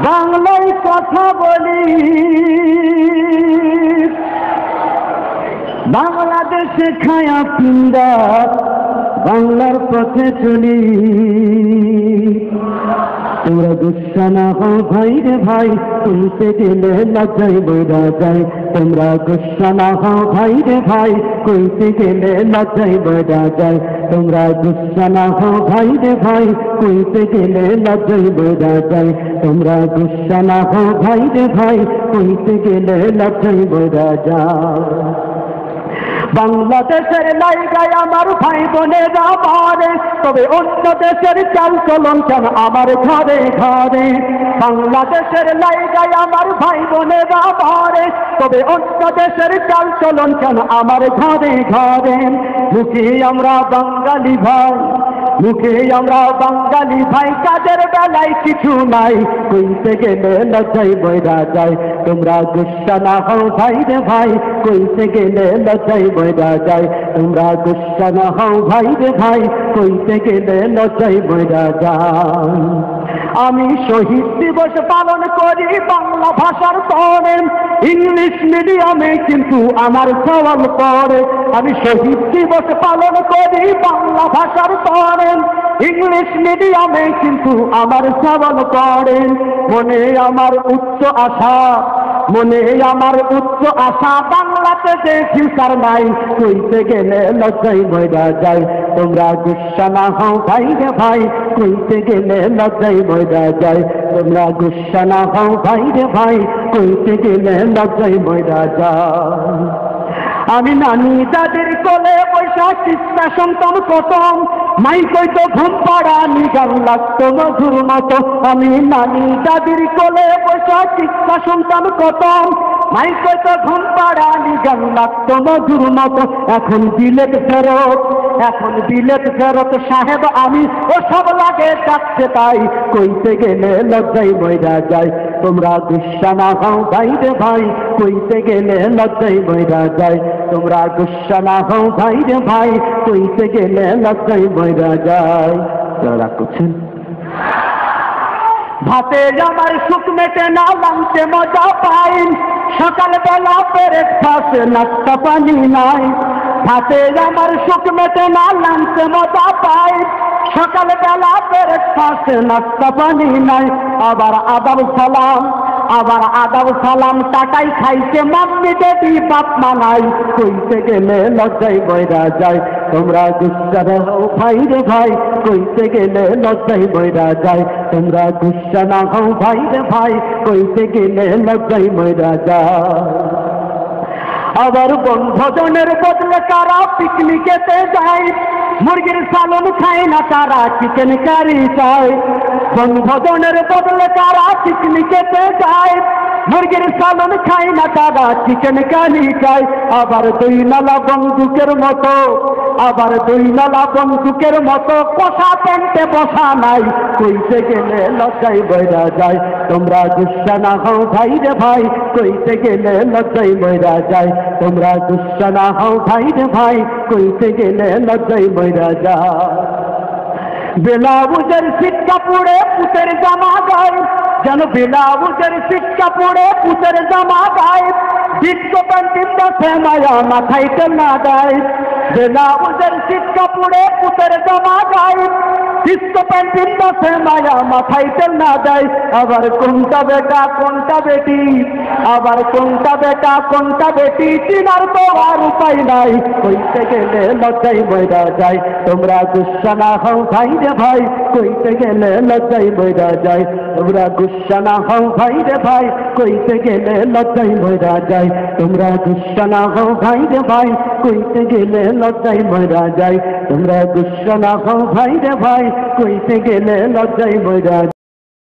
বাংলায় কথা বলি, বাংলাদেশে খায়া পিন্দা বাংলার পথে চলি। তোমরা গুসা না হও ভাই রে ভাই, কইতে গেলে লজ্জায় বইরা যায়। তোমরা গুসা না হও ভাই রে ভাই, কইতে গেলে লজ্জায় বইরা যায়। তোমরা গুসা না হও ভাই রে ভাই, কইতে গেলে লজ্জায় বইরা যায়। তোমরা গুসা না হও ভাই রে ভাই, কইতে গেলে লজ্জায় বইরা যায়। বাংলাদেশের লাইগায় আমার ভাই বোনেরা পারে, তবে অন্য দেশের চাল চলন কেন আমার ঘরে ঘরে। বাংলাদেশের লাইগায় আমার ভাই বোনেরা পারে, তবে অন্য দেশের চাল চলন কেন আমার ঘরে ঘরে। মুখে আমরা বাঙালি ভাই, মুখে আমরা বাঙালি ভাই, কাজের বেলায় কিছু নাই। কইতে গেলে লজ্জায় বইরা যায়। তোমরা গুসা না হও ভাই রে ভাই, কইতে গেলে লজ্জায় বইরা যায়। তোমরা গুসা না হও ভাই রে ভাই, কইতে গেলে লজ্জায় বইরা যায়। আমি শহীদ দিবস পালন করি বাংলা ভাষার তরে, ইংলিশ মিডিয়ামে কিন্তু আমার সওয়াল পড়ে। আমি শহীদ দিবস পালন করি বাংলা ভাষার তরে, ইংলিশ মিডিয়ামে কিন্তু আমার সওয়াল পড়ে। মনে আমার উচ্চ আশা, মনে আমার উচ্চ আশা, বাংলাতে যে ফিউচার নাই। কইতে গেলে লজ্জায় বইরা যায়। তোমরা গুসা না হও ভাই রে ভাই, কইতে গেলে লজ্জায় বইরা যায়। তোমরা গুসা না হও ভাই রে ভাই, কইতে গেলে লজ্জায় বইরা যায়। আমি নানি দাদির কোলে বৈশা কিস্তা সন্তান প্রথম, মাই কইতো ঘুম পাড়ানি গান লাগতো মধুর মতো। আমি নানি দাদির কোলে বৈশা কিস্তা সন্তান প্রথম, মাই কইতো ঘুম পাড়ানি গান লাগতো মধুর মতো। এখন বিলেত ফেরত, এখন বিলেত ফেরত সাহেব আমি, ও সব লাগে যাচ্ছে তাই। কইতে গেলে লজ্জায় বইরা যায়। তোমরা গুসা না হও ভাই রে ভাই, কইতে গেলে লজ্জায় বইরা যায়। তোমরা গুসা না হও ভাই রে ভাই, কইতে গেলে লজ্জায় বইরা যায়। রাগ করছেন? ভাতে আমার সুখ মেটে না, লাঞ্চে মজা পাই, সকালবেলা ব্রেকফাস্ট নাস্তা পানি নাই। ভাতে আমার সুখ মেটে না, লাঞ্চে মজা পাই, সকালবেলা ব্রেকফাস্ট নাস্তা পানি নাই। আবার আদাব সালাম, আবার আদাব সালাম, টাকাই খাইছে মাম্মি ডেডি বাপ মা নাই। কইতে গেলে লজ্জায় বইরা যায়। তোমরা গুসা না হও ভাই রে ভাই, কইতে গেলে লজ্জায় বইরা যায়। তোমরা গুসা না হও ভাই রে ভাই, কইতে গেলে লজ্জায় বইরা যায়। আবার বনভোজনের বদলে কারা পিকনিকেতে যায়, মুরগির সালন খায় না তারা চিকেন কারি চায়। বনভোজনের বদলে কারা পিকনিকেতে যায়, মুরগির সালন খায় না তারা চিকেন কারি চায়। আবার দুই নালা বন্দুকের মতো, আবার দুই নালা বন্দুকের মতো কষা প্যান্টে বসা নাই। কইতে গেলে লজ্জায় বইরা যায়। তোমরা গুসা না হও ভাই রে ভাই, কইতে গেলে লজ্জায় বইরা যায়। তোমরা গুসা না হও ভাই রে ভাই, কইতে গেলে লজ্জায় বইরা যায়। ব্লাউজের সিটকা পুড়ে পুতের জামা গায়ে, যেন ব্লাউজের সিটকা পুড়ে পুতের জামা গায়ে। ডিস্কো প্যান্টির কাছে মায়া মাথায় না দেয়। ব্লাউজের সিটকা পুড়ে পুতের জামা গায়ে, ডিস্কো প্যান্টির কাছে মায়া মাথায় না দেয়। আবার কোনটা বেটা কোনটা বেটি, আবার কোনটা বেটা কোনটা বেটি, চিনার তো আর উপায় নাই। কইতে গেলে লজ্জায় বইরা যায়। তোমরা গুসা না হও ভাই রে ভাই, কইতে গেলে লজ্জায় বইরা যায়। তোমরা গুসা না হও ভাই রে ভাই, কইতে গেলে লজ্জায় বইরা যায়। তোমরা গুসা না হও ভাই রে ভাই, কইতে গেলে লজ্জায় বইরা যায়। তোমরা গুসা না হও ভাই রে ভাই, কইতে গেলে লজ্জায় বইরা যায়।